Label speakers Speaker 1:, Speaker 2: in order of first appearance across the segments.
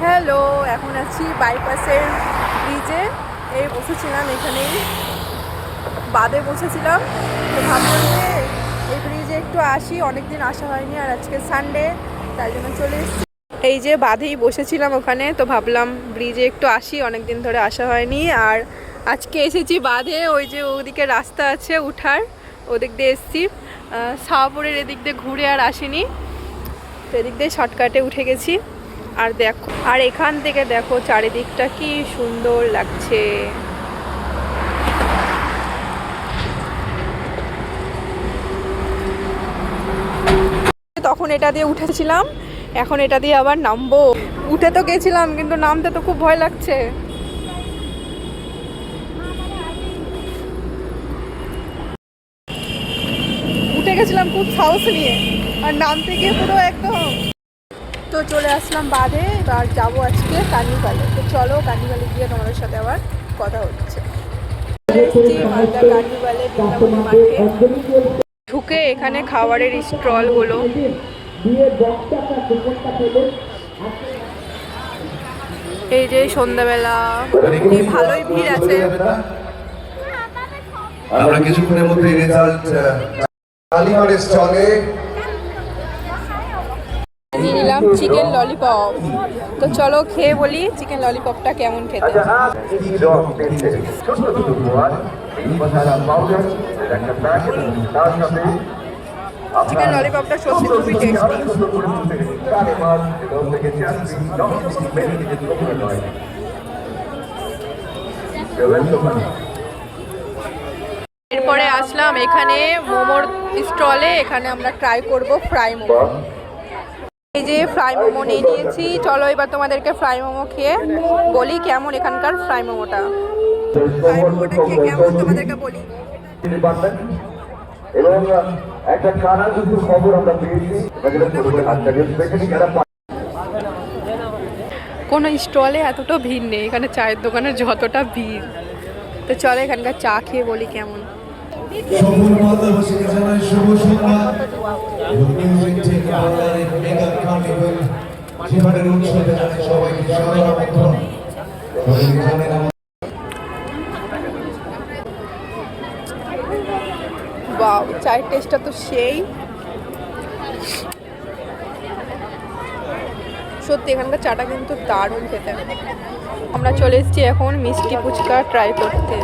Speaker 1: Hello, এখন আছি বাইপাসের ব্রিজে। এই বসেছিলাম, এখানেই বাদে বসেছিলাম। তো ভাবলাম যে এই ব্রিজে একটু আসি, অনেকদিন আসা হয়নি, আর আজকে সানডে, তাই জন্য চলে এসেছি। এই যে বাঁধেই বসেছিলাম ওখানে, তো ভাবলাম ব্রিজে একটু আসি, অনেকদিন ধরে আসা হয়নি। আর আজকে এসেছি বাঁধে, ওই যে ওদিকে রাস্তা আছে উঠার, ওদিক দিয়ে এসেছি। শাহপুরের এদিক দিয়ে ঘুরে আর আসিনি, তো এদিক দিয়ে শর্টকাটে উঠে গেছি। আর দেখো, আর এখান থেকে দেখো চারিদিকটা কি সুন্দর লাগছে। তখন এটা দিয়ে উঠেছিলাম, এখন এটা দিয়ে আবার নামবো। উঠে তো গেছিলাম, কিন্তু নামতে তো খুব ভয় লাগছে। উঠে গেছিলাম খুব সাহস নিয়ে, আর নামতে গিয়ে পুরো একদম। তো চলে আসলাম বাঁধে, আর যাবো আজকে কার্নিভালে। তো চলো কার্নিভালে গিয়ে তোমাদের সাথে আবার কথা হচ্ছে। মালদা কার্নিভালে বৃন্দাবনের মাঠে ঢুকে এখানে খাবারের স্টলগুলো, এই যে সন্ধ্যাবেলা ভালোই ভিড় আছে।
Speaker 2: আমরা কিছুক্ষণের মধ্যে রেজাল্ট কালীগড়ের স্টলে
Speaker 1: নিয়ে নিলাম চিকেন ললিপপ। তো চলো খেয়ে বলি চিকেন ললিপপটা কেমন খেতে। চিকেন ললিপপটা সত্যি খুবই টেস্টি। এরপরে আসলাম এখানে মোমোর স্টলে, এখানে আমরা ট্রাই করব ফ্রাই মোমো। এই যে ফ্রাই মোমো নিয়ে নিয়েছি, চলো এবার তোমাদেরকে ফ্রাই মোমো খেয়ে বলি কেমন এখানকার ফ্রাই মোমোটা। ফ্রাই মোমোটা খেয়ে কেমন তোমাদেরকে বলি।
Speaker 2: এবং একটা কানা কিছু খবর আমরা পেয়েছি,
Speaker 1: কোনো স্টলে এতটা ভিড় নেই, এখানে চায়ের দোকানে যতটা ভিড়। তো চলো এখানকার চা খেয়ে বলি কেমন। বাহ, চায়ের টেস্টটা তো সেই। সত্যি এখানকার চাটা কিন্তু দারুণ খেতে। আমরা চলে এসেছি এখন মিষ্টি ফুচকা ট্রাই করতে।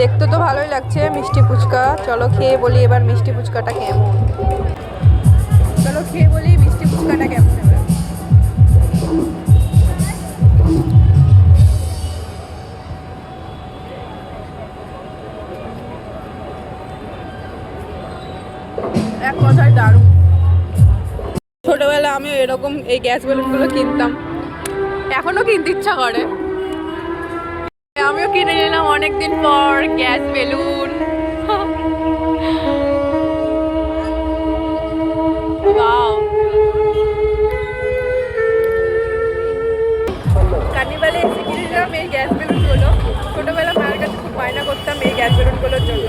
Speaker 1: দেখতে তো ভালোই লাগছে মিষ্টি ফুচকা, চলো খেয়ে বলি এবার মিষ্টি ফুচকাটা কেমন। চলো খেয়ে বলি মিষ্টি ফুচকাটা কেমন এবার। এক কথায় দারুণ। ছোটবেলা আমিও এরকম এই গ্যাস বেলুনগুলো কিনতাম, এখনো কিনতে ইচ্ছা করে। আমিও কিনে নিলাম অনেকদিন পর গ্যাস বেলুন। কার্নিভালে এসে কিনে নিলাম এই গ্যাস বেলুনগুলো। ছোটবেলা মায়ের কাছে খুব বায়না করতাম এই গ্যাস বেলুনগুলোর জন্য।